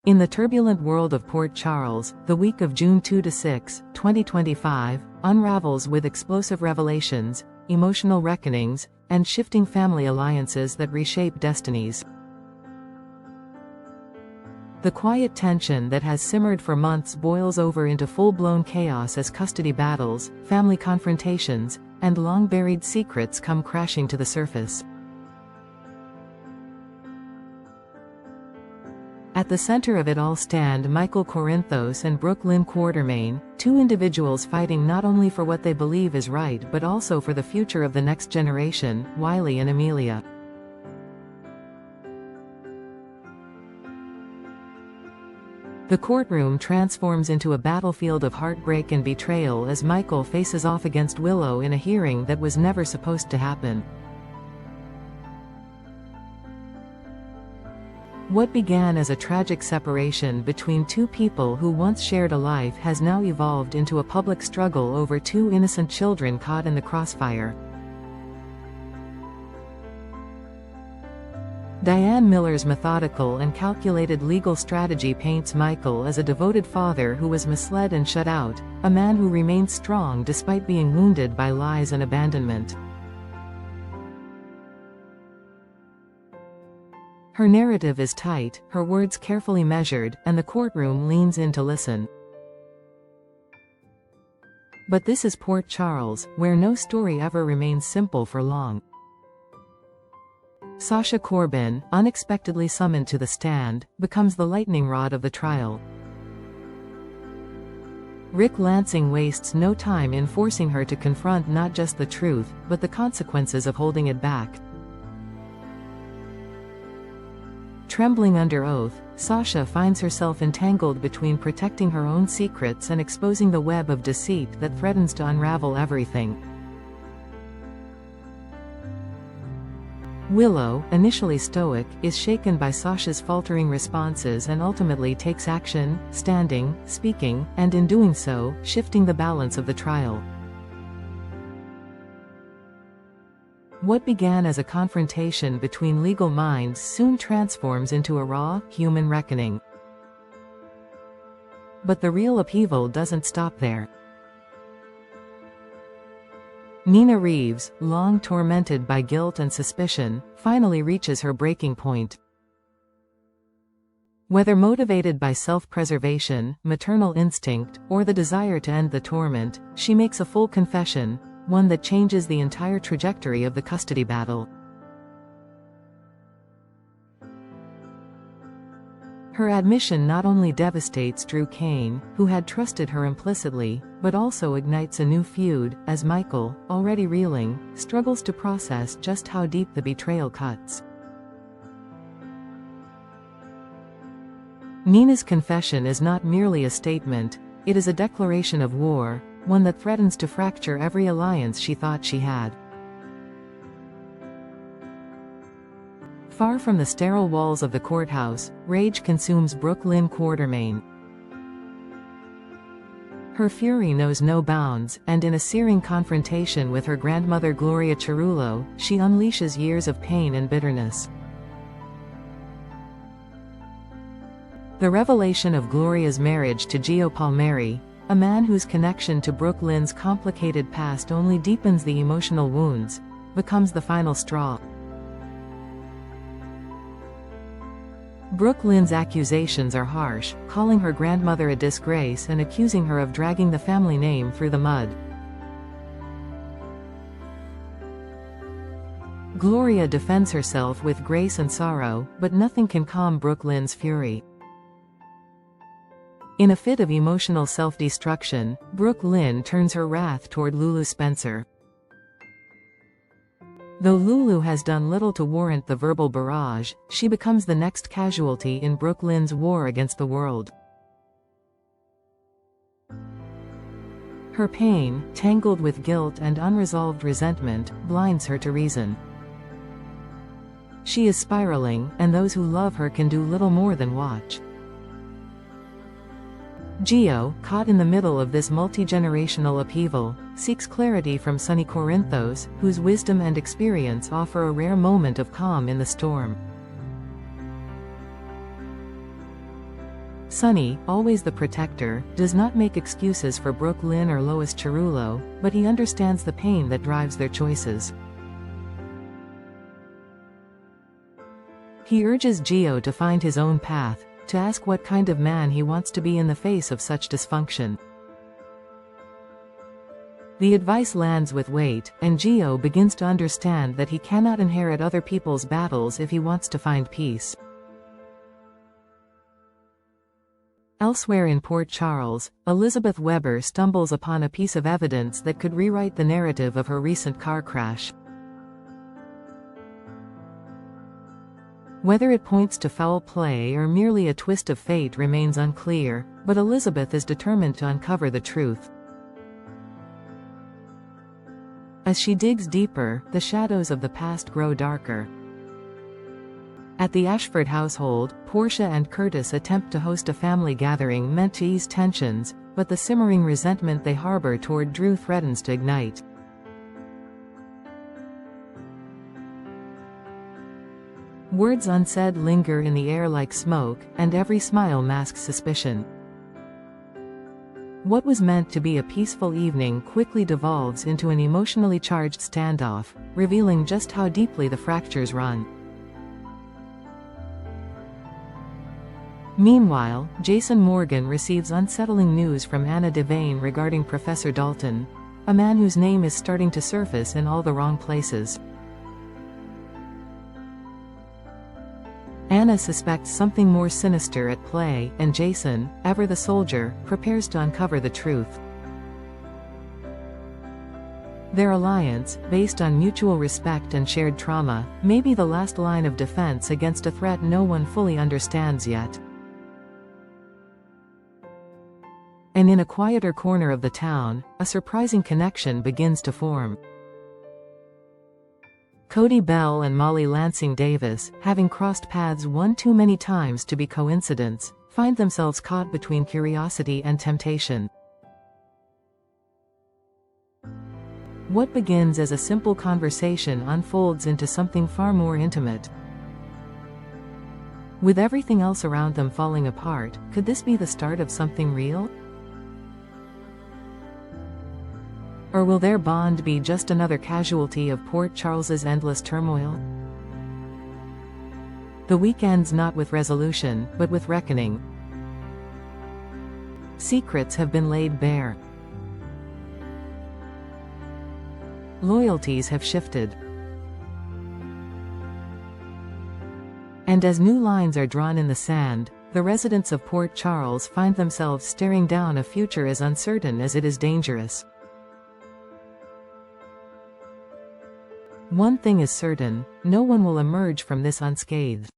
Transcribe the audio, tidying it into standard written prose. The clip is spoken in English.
In the turbulent world of Port Charles, the week of June 2–6, 2025, unravels with explosive revelations, emotional reckonings, and shifting family alliances that reshape destinies. The quiet tension that has simmered for months boils over into full-blown chaos as custody battles, family confrontations, and long-buried secrets come crashing to the surface. At the center of it all stand Michael Corinthos and Brooke Lynn Quartermain, two individuals fighting not only for what they believe is right but also for the future of the next generation, Wiley and Amelia. The courtroom transforms into a battlefield of heartbreak and betrayal as Michael faces off against Willow in a hearing that was never supposed to happen. What began as a tragic separation between two people who once shared a life has now evolved into a public struggle over two innocent children caught in the crossfire. Diane Miller's methodical and calculated legal strategy paints Michael as a devoted father who was misled and shut out, a man who remained strong despite being wounded by lies and abandonment. Her narrative is tight, her words carefully measured, and the courtroom leans in to listen. But this is Port Charles, where no story ever remains simple for long. Sasha Corbin, unexpectedly summoned to the stand, becomes the lightning rod of the trial. Rick Lansing wastes no time in forcing her to confront not just the truth, but the consequences of holding it back. Trembling under oath, Sasha finds herself entangled between protecting her own secrets and exposing the web of deceit that threatens to unravel everything. Willow, initially stoic, is shaken by Sasha's faltering responses and ultimately takes action, standing, speaking, and in doing so, shifting the balance of the trial. What began as a confrontation between legal minds soon transforms into a raw, human reckoning. But the real upheaval doesn't stop there. Nina Reeves, long tormented by guilt and suspicion, finally reaches her breaking point. Whether motivated by self-preservation, maternal instinct, or the desire to end the torment, she makes a full confession, one that changes the entire trajectory of the custody battle. Her admission not only devastates Drew Kane, who had trusted her implicitly, but also ignites a new feud, as Michael, already reeling, struggles to process just how deep the betrayal cuts. Nina's confession is not merely a statement, it is a declaration of war, one that threatens to fracture every alliance she thought she had. Far from the sterile walls of the courthouse, rage consumes Brooke Lynn Quartermain. Her fury knows no bounds, and in a searing confrontation with her grandmother Gloria Cerullo, she unleashes years of pain and bitterness. The revelation of Gloria's marriage to Gio Palmieri, a man whose connection to Brooke Lynn's complicated past only deepens the emotional wounds, becomes the final straw. Brooke Lynn's accusations are harsh, calling her grandmother a disgrace and accusing her of dragging the family name through the mud. Gloria defends herself with grace and sorrow, but nothing can calm Brooke Lynn's fury. In a fit of emotional self-destruction, Brooke Lynn turns her wrath toward Lulu Spencer. Though Lulu has done little to warrant the verbal barrage, she becomes the next casualty in Brooke Lynn's war against the world. Her pain, tangled with guilt and unresolved resentment, blinds her to reason. She is spiraling, and those who love her can do little more than watch. Gio, caught in the middle of this multi-generational upheaval, seeks clarity from Sonny Corinthos, whose wisdom and experience offer a rare moment of calm in the storm. Sonny, always the protector, does not make excuses for Brooklyn or Lois Cerullo, but he understands the pain that drives their choices. He urges Gio to find his own path, to ask what kind of man he wants to be in the face of such dysfunction. The advice lands with weight, and Gio begins to understand that he cannot inherit other people's battles if he wants to find peace. Elsewhere in Port Charles, Elizabeth Weber stumbles upon a piece of evidence that could rewrite the narrative of her recent car crash. Whether it points to foul play or merely a twist of fate remains unclear, but Elizabeth is determined to uncover the truth. As she digs deeper, the shadows of the past grow darker. At the Ashford household, Portia and Curtis attempt to host a family gathering meant to ease tensions, but the simmering resentment they harbor toward Drew threatens to ignite. Words unsaid linger in the air like smoke, and every smile masks suspicion. What was meant to be a peaceful evening quickly devolves into an emotionally charged standoff, revealing just how deeply the fractures run. Meanwhile, Jason Morgan receives unsettling news from Anna Devane regarding Professor Dalton, a man whose name is starting to surface in all the wrong places. Anna suspects something more sinister at play, and Jason, ever the soldier, prepares to uncover the truth. Their alliance, based on mutual respect and shared trauma, may be the last line of defense against a threat no one fully understands yet. And in a quieter corner of the town, a surprising connection begins to form. Cody Bell and Molly Lansing Davis, having crossed paths one too many times to be coincidence, find themselves caught between curiosity and temptation. What begins as a simple conversation unfolds into something far more intimate. With everything else around them falling apart, could this be the start of something real? Or will their bond be just another casualty of Port Charles's endless turmoil? The week ends not with resolution, but with reckoning. Secrets have been laid bare. Loyalties have shifted. And as new lines are drawn in the sand, the residents of Port Charles find themselves staring down a future as uncertain as it is dangerous. One thing is certain, no one will emerge from this unscathed.